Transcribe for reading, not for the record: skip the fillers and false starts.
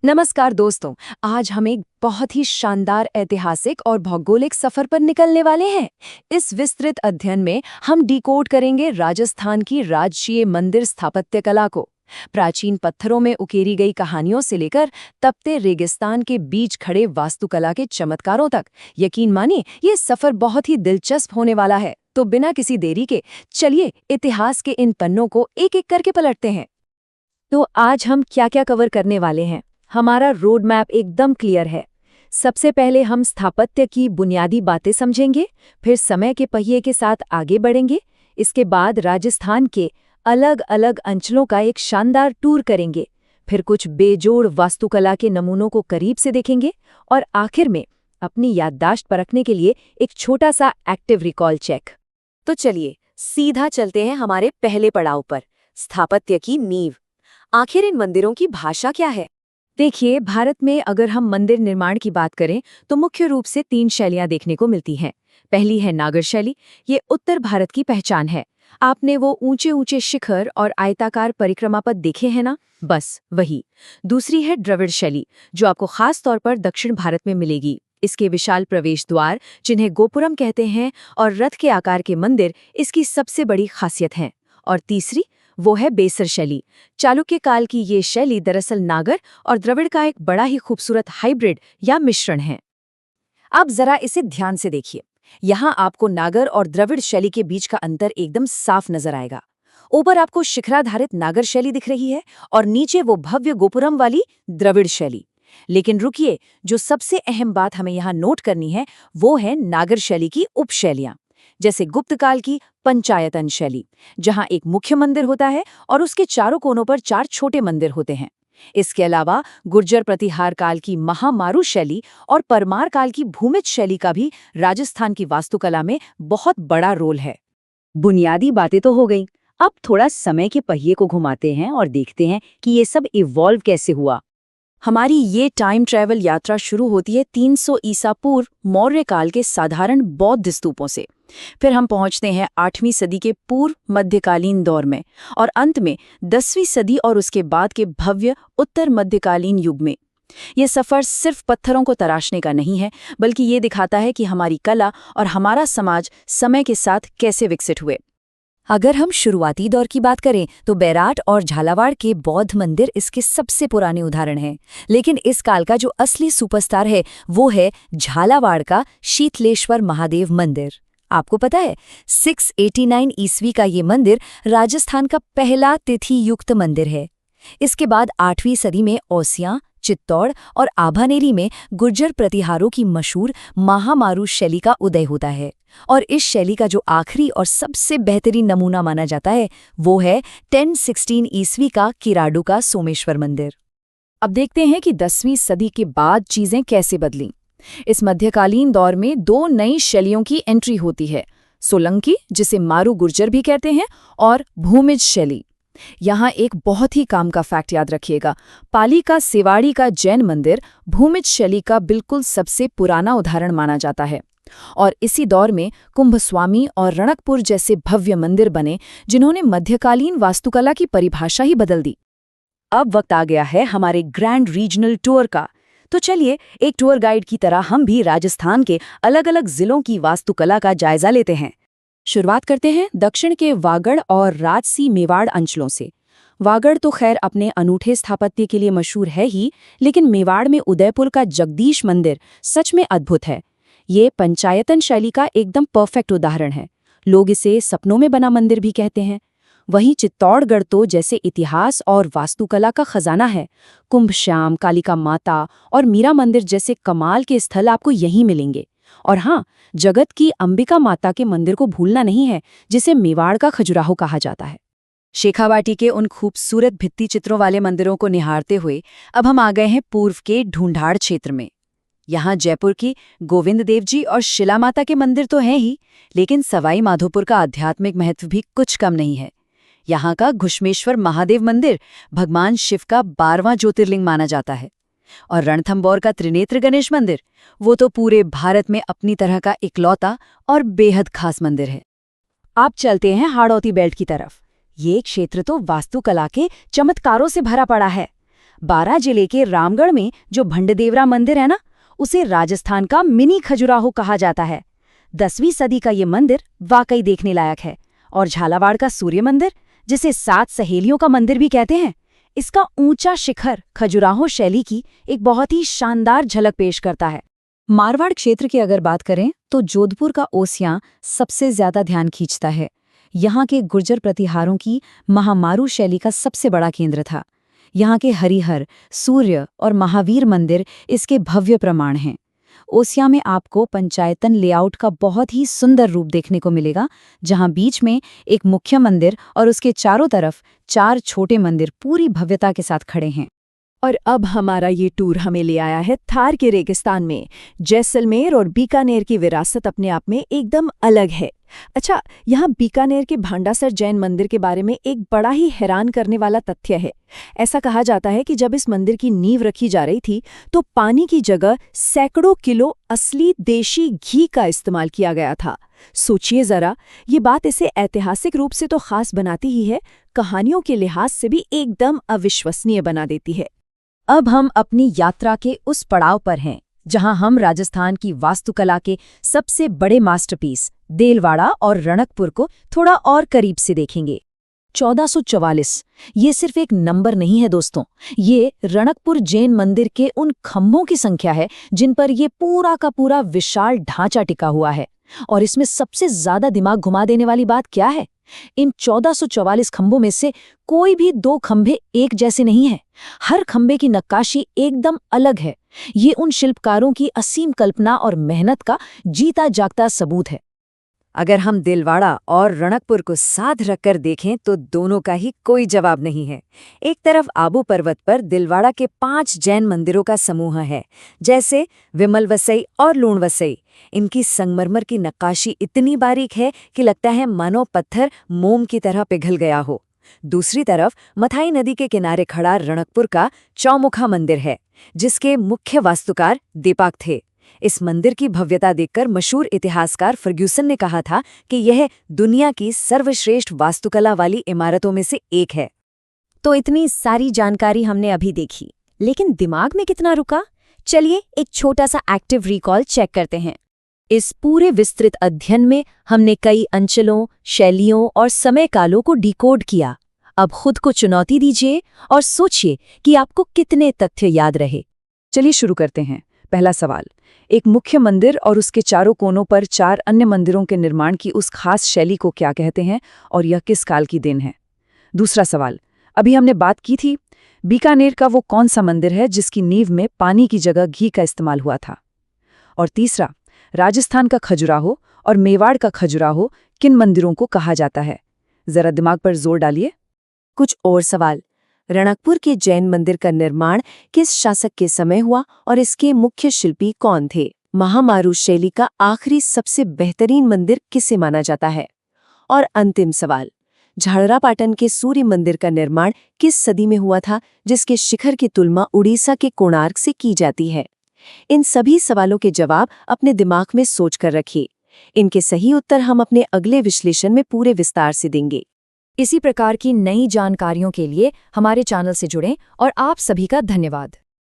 नमस्कार दोस्तों। आज हम एक बहुत ही शानदार ऐतिहासिक और भौगोलिक सफर पर निकलने वाले हैं। इस विस्तृत अध्ययन में हम डिकोड करेंगे राजस्थान की राजकीय मंदिर स्थापत्य कला को। प्राचीन पत्थरों में उकेरी गई कहानियों से लेकर तपते रेगिस्तान के बीच खड़े वास्तुकला के चमत्कारों तक। यकीन मानिए, ये सफर बहुत ही दिलचस्प होने वाला है। तो बिना किसी देरी के चलिए इतिहास के इन पन्नों को एक-एक करके पलटते हैं। तो आज हम क्या-क्या कवर करने वाले हैं? हमारा रोड मैप एकदम क्लियर है। सबसे पहले हम स्थापत्य की बुनियादी बातें समझेंगे, फिर समय के पहिए के साथ आगे बढ़ेंगे। इसके बाद राजस्थान के अलग-अलग अंचलों का एक शानदार टूर करेंगे, फिर कुछ बेजोड़ वास्तुकला के नमूनों को करीब से देखेंगे और आखिर में अपनी याददाश्त परखने के लिए एक छोटा सा एक्टिव रिकॉल चेक। तो चलिए सीधा चलते हैं हमारे पहले पड़ाव पर, स्थापत्य की नींव। आखिर इन मंदिरों की भाषा क्या है? देखिए, भारत में अगर हम मंदिर निर्माण की बात करें तो मुख्य रूप से 3 शैलियां देखने को मिलती हैं। पहली है नागर शैली। ये उत्तर भारत की पहचान है। आपने वो ऊंचे ऊंचे शिखर और आयताकार परिक्रमा पथ देखे हैं ना, बस वही। दूसरी है द्रविड़ शैली, जो आपको खास तौर पर दक्षिण भारत में मिलेगी। इसके विशाल प्रवेश द्वार, जिन्हें गोपुरम कहते हैं, और रथ के आकार के मंदिर इसकी सबसे बड़ी खासियत हैं। और तीसरी वो है बेसर शैली। चालुक्य काल की ये शैली दरअसल नागर और द्रविड़ का एक बड़ा ही खूबसूरत हाइब्रिड या मिश्रण है। अब जरा इसे ध्यान से देखिए। यहाँ आपको नागर और द्रविड़ शैली के बीच का अंतर एकदम साफ नजर आएगा। ऊपर आपको शिखराधारित नागर शैली दिख रही है और नीचे वो भव्य गोपुरम वाली द्रविड़ शैली। लेकिन रुकिए, जो सबसे अहम बात हमें यहाँ नोट करनी है वो है नागर शैली की उपशैलियां, जैसे गुप्त काल की पंचायतन शैली, जहां एक मुख्य मंदिर होता है और उसके चारों कोनों पर 4 छोटे मंदिर होते हैं। इसके अलावा गुर्जर प्रतिहार काल की महामारू शैली और परमार काल की भूमिज शैली का भी राजस्थान की वास्तुकला में बहुत बड़ा रोल है। बुनियादी बातें तो हो गई। अब थोड़ा समय के पहिए को घुमाते हैं और देखते हैं कि ये सब इवॉल्व कैसे हुआ। हमारी ये टाइम ट्रैवल यात्रा शुरू होती है 300 ईसा पूर्व मौर्य काल के साधारण बौद्ध स्तूपों से। फिर हम पहुंचते हैं 8वीं सदी के पूर्व मध्यकालीन दौर में और अंत में 10वीं सदी और उसके बाद के भव्य उत्तर मध्यकालीन युग में। ये सफर सिर्फ पत्थरों को तराशने का नहीं है, बल्कि ये दिखाता है कि हमारी कला और हमारा समाज समय के साथ कैसे विकसित हुए। अगर हम शुरुआती दौर की बात करें तो बैराट और झालावाड़ के बौद्ध मंदिर इसके सबसे पुराने उदाहरण हैं। लेकिन इस काल का जो असली सुपरस्टार है वो है झालावाड़ का शीतलेश्वर महादेव मंदिर। आपको पता है, 689 ईस्वी का ये मंदिर राजस्थान का पहला तिथि युक्त मंदिर है। इसके बाद 8वीं सदी में ओसियां, चित्तौड़ और आभानेरी में गुर्जर प्रतिहारों की मशहूर महामारू शैली का उदय होता है। और इस शैली का जो आखिरी और सबसे बेहतरीन नमूना माना जाता है वो है 1016 ईस्वी का किराडू का सोमेश्वर मंदिर। अब देखते हैं कि 10वीं सदी के बाद चीजें कैसे बदलीं। इस मध्यकालीन दौर में 2 नई शैलियों की एंट्री होती है, सोलंकी, जिसे मारू गुर्जर भी कहते हैं, और भूमिज शैली। यहाँ एक बहुत ही काम का फैक्ट याद रखिएगा। पाली का सेवाड़ी का जैन मंदिर भूमिज शैली का बिल्कुल सबसे पुराना उदाहरण माना जाता है। और इसी दौर में कुंभस्वामी और रणकपुर जैसे भव्य मंदिर बने, जिन्होंने मध्यकालीन वास्तुकला की परिभाषा ही बदल दी। अब वक्त आ गया है हमारे ग्रैंड रीजनल टूर का। तो चलिए एक टूर गाइड की तरह हम भी राजस्थान के अलग-अलग जिलों की वास्तुकला का जायजा लेते हैं। शुरुआत करते हैं दक्षिण के वागड़ और राजसी मेवाड़ अंचलों से। वागड़ तो खैर अपने अनूठे स्थापत्य के लिए मशहूर है ही, लेकिन मेवाड़ में उदयपुर का जगदीश मंदिर सच में अद्भुत है। ये पंचायतन शैली का एकदम परफेक्ट उदाहरण है। लोग इसे सपनों में बना मंदिर भी कहते हैं। वहीं चित्तौड़गढ़ तो जैसे इतिहास और वास्तुकला का खजाना है। कुंभश्याम, कालिका माता और मीरा मंदिर जैसे कमाल के स्थल आपको यहीं मिलेंगे। और हाँ, जगत की अंबिका माता के मंदिर को भूलना नहीं है, जिसे मेवाड़ का खजुराहो कहा जाता है। शेखावाटी के उन खूबसूरत भित्ति चित्रों वाले मंदिरों को निहारते हुए अब हम आ गए हैं पूर्व के ढूंढाड़ क्षेत्र में। यहाँ जयपुर की गोविंद देव जी और शिला माता के मंदिर तो हैं ही, लेकिन सवाई माधोपुर का आध्यात्मिक महत्व भी कुछ कम नहीं है। यहाँ का घुश्मेश्वर महादेव मंदिर भगवान शिव का 12वां ज्योतिर्लिंग माना जाता है। और रणथंबोर का त्रिनेत्र गणेश मंदिर, वो तो पूरे भारत में अपनी तरह का इकलौता और बेहद खास मंदिर है। आप चलते हैं हाड़ौती बेल्ट की तरफ। ये क्षेत्र तो वास्तुकला के चमत्कारों से भरा पड़ा है। बारां जिले के रामगढ़ में जो भंडदेवरा मंदिर है ना, उसे राजस्थान का मिनी खजुराहो कहा जाता है। 10वीं सदी का ये मंदिर वाकई देखने लायक है। और झालावाड़ का सूर्य मंदिर, जिसे 7 सहेलियों का मंदिर भी कहते हैं, इसका ऊंचा शिखर खजुराहो शैली की एक बहुत ही शानदार झलक पेश करता है। मारवाड़ क्षेत्र की अगर बात करें तो जोधपुर का ओसियां सबसे ज्यादा ध्यान खींचता है। यहाँ के गुर्जर प्रतिहारों की महामारू शैली का सबसे बड़ा केंद्र था। यहाँ के हरिहर, सूर्य और महावीर मंदिर इसके भव्य प्रमाण हैं। ओसियां में आपको पंचायतन लेआउट का बहुत ही सुंदर रूप देखने को मिलेगा, जहाँ बीच में एक मुख्य मंदिर और उसके चारों तरफ 4 छोटे मंदिर पूरी भव्यता के साथ खड़े हैं। और अब हमारा ये टूर हमें ले आया है थार के रेगिस्तान में। जैसलमेर और बीकानेर की विरासत अपने आप में एकदम अलग है। अच्छा, यहाँ बीकानेर के भांडासर जैन मंदिर के बारे में एक बड़ा ही हैरान करने वाला तथ्य है। ऐसा कहा जाता है कि जब इस मंदिर की नींव रखी जा रही थी तो पानी की जगह सैकड़ों किलो असली देशी घी का इस्तेमाल किया गया था। सोचिए जरा, ये बात इसे ऐतिहासिक रूप से तो खास बनाती ही है, कहानियों के लिहाज से भी एकदम अविश्वसनीय बना देती है। अब हम अपनी यात्रा के उस पड़ाव पर हैं जहां हम राजस्थान की वास्तुकला के सबसे बड़े मास्टरपीस देलवाड़ा और रणकपुर को थोड़ा और करीब से देखेंगे। 1444 ये सिर्फ एक नंबर नहीं है दोस्तों, ये रणकपुर जैन मंदिर के उन खंभों की संख्या है जिन पर ये पूरा का पूरा विशाल ढांचा टिका हुआ है। और इसमें सबसे ज्यादा दिमाग घुमा देने वाली बात क्या है? इन 1444 खंभों में से कोई भी 2 खंभे एक जैसे नहीं हैं। हर खंभे की नक्काशी एकदम अलग है। ये उन शिल्पकारों की असीम कल्पना और मेहनत का जीता जागता सबूत है। अगर हम दिलवाड़ा और रणकपुर को साथ रखकर देखें तो दोनों का ही कोई जवाब नहीं है। एक तरफ आबू पर्वत पर दिलवाड़ा के 5 जैन मंदिरों का समूह है, जैसे विमल वसई और लूण वसई। इनकी संगमरमर की नक्काशी इतनी बारीक है कि लगता है मानो पत्थर मोम की तरह पिघल गया हो। दूसरी तरफ मथाई नदी के किनारे खड़ा रणकपुर का चौमुखा मंदिर है, जिसके मुख्य वास्तुकार दीपक थे। इस मंदिर की भव्यता देखकर मशहूर इतिहासकार फर्ग्यूसन ने कहा था कि यह दुनिया की सर्वश्रेष्ठ वास्तुकला वाली इमारतों में से एक है। तो इतनी सारी जानकारी हमने अभी देखी, लेकिन दिमाग में कितना रुका? चलिए एक छोटा सा एक्टिव रिकॉल चेक करते हैं। इस पूरे विस्तृत अध्ययन में हमने कई अंचलों, शैलियों और समय कालों को डिकोड किया। अब खुद को चुनौती दीजिए और सोचिए कि आपको कितने तथ्य याद रहे। चलिए शुरू करते हैं। पहला सवाल, एक मुख्य मंदिर और उसके चारों कोनों पर 4 अन्य मंदिरों के निर्माण की उस खास शैली को क्या कहते हैं और यह किस काल की देन है? दूसरा सवाल, अभी हमने बात की थी, बीकानेर का वो कौन सा मंदिर है जिसकी नींव में पानी की जगह घी का इस्तेमाल हुआ था? और तीसरा, राजस्थान का खजुराहो और मेवाड़ का खजुराहो किन मंदिरों को कहा जाता है? जरा दिमाग पर जोर डालिए। कुछ और सवाल, रणकपुर के जैन मंदिर का निर्माण किस शासक के समय हुआ और इसके मुख्य शिल्पी कौन थे? महामारू शैली का आखिरी सबसे बेहतरीन मंदिर किसे माना जाता है? और अंतिम सवाल, झालरापाटन के सूर्य मंदिर का निर्माण किस सदी में हुआ था, जिसके शिखर की तुलना उड़ीसा के कोणार्क से की जाती है? इन सभी सवालों के जवाब अपने दिमाग में सोच कर रखिए। इनके सही उत्तर हम अपने अगले विश्लेषण में पूरे विस्तार से देंगे। इसी प्रकार की नई जानकारियों के लिए हमारे चैनल से जुड़ें और आप सभी का धन्यवाद।